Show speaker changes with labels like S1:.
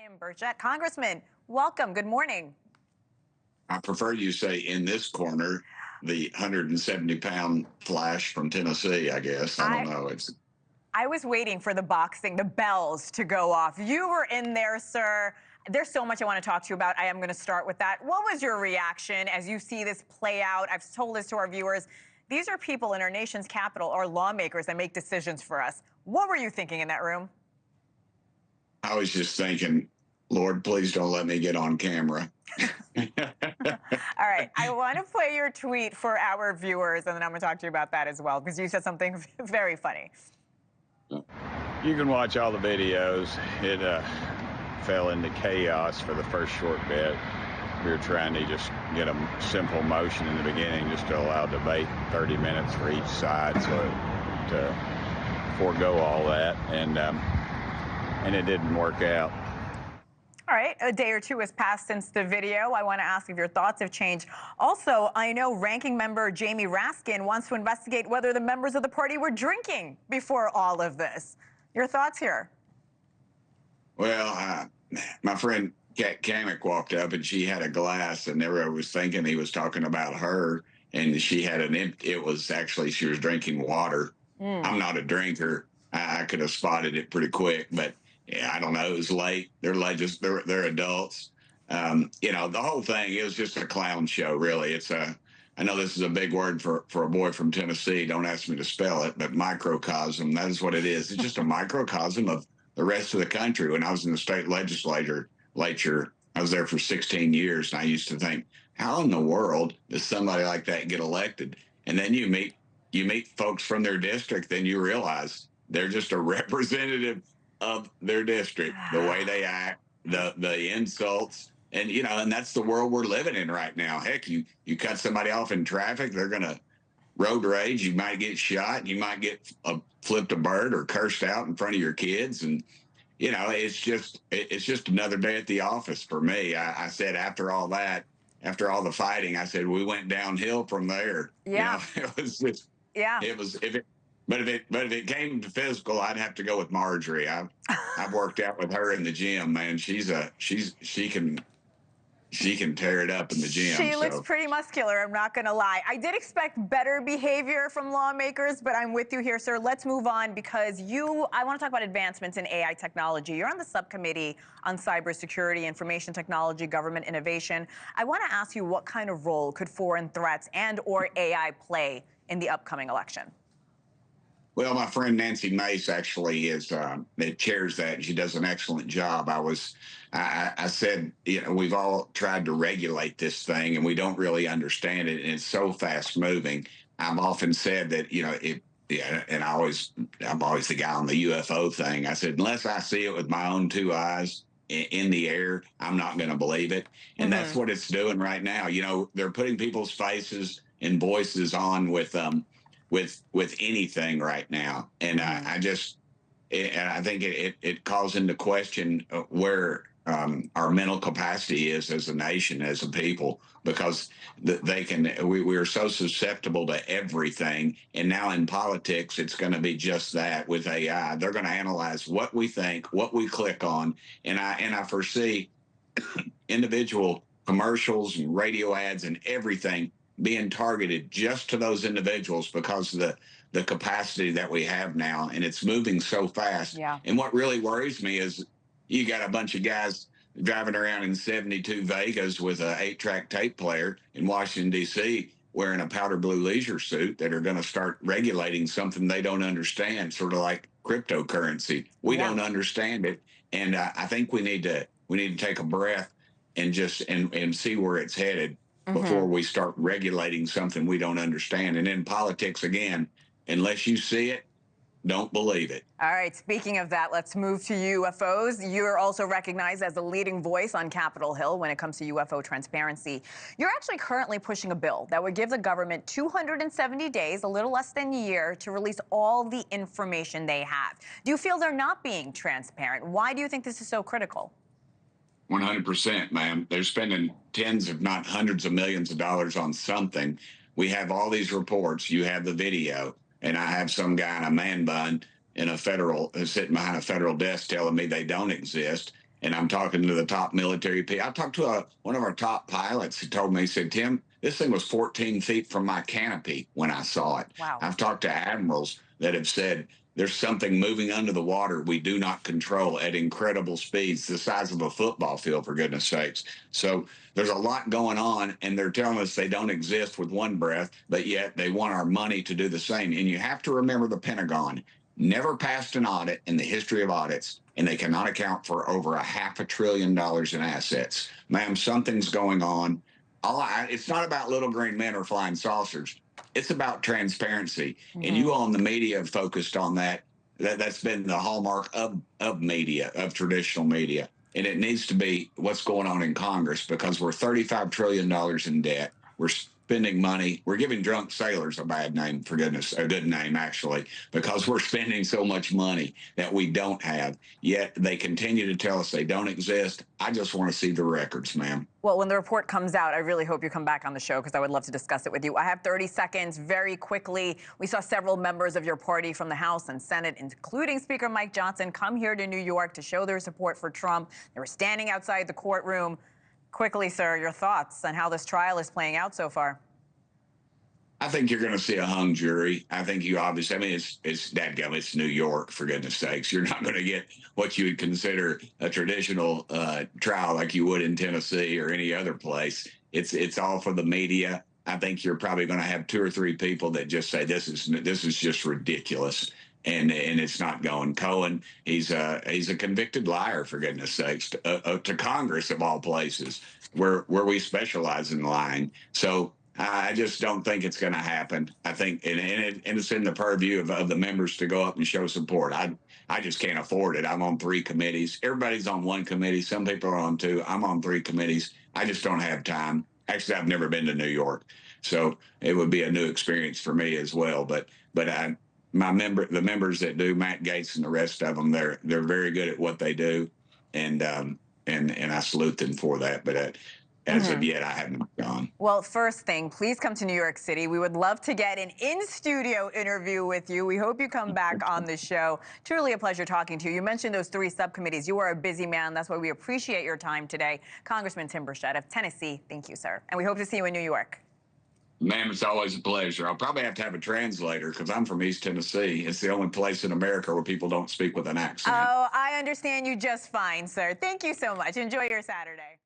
S1: Tim Burchett. Congressman, welcome. Good morning.
S2: I prefer you say in this corner, the 170-pound Flash from Tennessee, I guess. I don't know.
S1: I was waiting for the boxing, the bells to go off. You were in there, sir. There's so much I want to talk to you about. I am going to start with that. What was your reaction as you see this play out? I've told this to our viewers. These are people in our nation's capital, our lawmakers that make decisions for us. What were you thinking in that room?
S2: I was just thinking, Lord, please don't let me get on camera.
S1: All right. I want to play your tweet for our viewers, and then I'm going to talk to you about that as well, because you said something very funny.
S3: You can watch all the videos. It fell into chaos for the first short bit. We were trying to just get a simple motion in the beginning just to allow debate 30 minutes for each side, so to forego all that, and it didn't work out.
S1: All right, a day or two has passed since the video. I want to ask if your thoughts have changed. Also, I know Ranking Member Jamie Raskin wants to investigate whether the members of the party were drinking before all of this. Your thoughts here?
S2: Well, my friend Kat Kamek walked up and she had a glass, and everyone was thinking he was talking about her, and she had it was actually, she was drinking water. I'm not a drinker. I could have spotted it pretty quick, but yeah, I don't know. It was late. They're adults. You know, the whole thing, it was just a clown show, really. I know this is a big word for a boy from Tennessee. Don't ask me to spell it, but microcosm, that is what it is. It's just a microcosm of the rest of the country. When I was in the state legislature, I was there for 16 years, and I used to think, how in the world does somebody like that get elected? And then you meet folks from their district, then you realize they're just a representative of their district, the way they act, the insults, and and that's the world we're living in right now. Heck, you cut somebody off in traffic, they're gonna road rage. You might get shot. You might get flipped a bird or cursed out in front of your kids, and it's just another day at the office for me. I said after all the fighting, I said we went downhill from there.
S1: Yeah,
S2: it was just But if it came to physical, I'd have to go with Marjorie. I've worked out with her in the gym, man. She can tear it up in the gym.
S1: She looks pretty muscular, I'm not going to lie. I did expect better behavior from lawmakers, but I'm with you here, sir. Let's move on, because I want to talk about advancements in AI technology. You're on the subcommittee on cybersecurity, information technology, government innovation. I want to ask you, what kind of role could foreign threats and/or AI play in the upcoming election?
S2: Well, my friend Nancy Mace actually that chairs that. She does an excellent job. I said, we've all tried to regulate this thing, and we don't really understand it, and it's so fast moving. I've often said that, and I'm always the guy on the UFO thing. I said, unless I see it with my own two eyes in the air, I'm not going to believe it. And that's what it's doing right now. They're putting people's faces and voices on with anything right now, and I think it calls into question where our mental capacity is as a nation, as a people, because we are so susceptible to everything. And now in politics, it's going to be just that with AI. They're going to analyze what we think, what we click on, and I foresee individual commercials and radio ads and everything being targeted just to those individuals because of the capacity that we have now, and it's moving so fast.
S1: Yeah.
S2: And what really worries me is you got a bunch of guys driving around in 72 Vegas with an 8-track tape player in Washington, D.C., wearing a powder blue leisure suit that are going to start regulating something they don't understand, sort of like cryptocurrency. We don't understand it, and I think we need to take a breath and just and see where it's headed before we start regulating something we don't understand. And in politics, again, unless you see it, don't believe it.
S1: All right, speaking of that, let's move to UFOs. You're also recognized as a leading voice on Capitol Hill when it comes to UFO transparency. You're actually currently pushing a bill that would give the government 270 days, a little less than a year, to release all the information they have. Do you feel they're not being transparent? Why do you think this is so critical?
S2: 100%, ma'am. They're spending tens, if not hundreds of millions of dollars on something. We have all these reports. You have the video, and I have some guy in a man bun sitting behind a federal desk telling me they don't exist. and I'm talking to the top military people. I talked to one of our top pilots who told me, he said, Tim, this thing was 14 feet from my canopy when I saw it.
S1: Wow.
S2: I've talked to admirals that have said there's something moving under the water we do not control at incredible speeds, the size of a football field, for goodness sakes. So there's a lot going on, and they're telling us they don't exist with one breath, but yet they want our money to do the same. And you have to remember the Pentagon never passed an audit in the history of audits, and they cannot account for over $500 billion in assets. Ma'am, something's going on. It's not about little green men or flying saucers. It's about transparency. And you all in the media have focused on that. That's been the hallmark of media, of traditional media. And it needs to be what's going on in Congress, because we're $35 trillion in debt. We're spending money. We're giving drunk sailors a bad name, for goodness, a good name, actually, because we're spending so much money that we don't have. Yet they continue to tell us they don't exist. I just want to see the records, ma'am.
S1: Well, when the report comes out, I really hope you come back on the show, because I would love to discuss it with you. I have 30 seconds very quickly. We saw several members of your party from the House and Senate, including Speaker Mike Johnson, come here to New York to show their support for Trump. They were standing outside the courtroom. Quickly, sir, your thoughts on how this trial is playing out so far?
S2: I think you're going to see a hung jury. I think you obviously, I mean, it's dadgum, it's New York, for goodness sakes. You're not going to get what you would consider a traditional trial like you would in Tennessee or any other place. It's all for the media. I think you're probably going to have 2 or 3 people that just say this is just ridiculous, and it's not going. Cohen, he's a convicted liar, for goodness sakes, to Congress of all places, where we specialize in lying. So I just don't think it's going to happen. I think, and it's in the purview of the members to go up and show support. I just can't afford it. I'm on 3 committees. Everybody's on 1 committee. Some people are on 2. I'm on 3 committees. I just don't have time. Actually, I've never been to New York, so it would be a new experience for me as well. But the members that do, Matt Gaetz and the rest of them, they're very good at what they do, and I salute them for that. But as of yet, I haven't gone.
S1: Well, first thing, please come to New York City. We would love to get an in-studio interview with you. We hope you come back on the show. Truly a pleasure talking to you. You mentioned those 3 subcommittees. You are a busy man. That's why we appreciate your time today. Congressman Tim Burchett of Tennessee, thank you, sir. And we hope to see you in New York.
S2: Ma'am, it's always a pleasure. I'll probably have to have a translator, because I'm from East Tennessee. It's the only place in America where people don't speak with an accent.
S1: Oh, I understand you just fine, sir. Thank you so much. Enjoy your Saturday.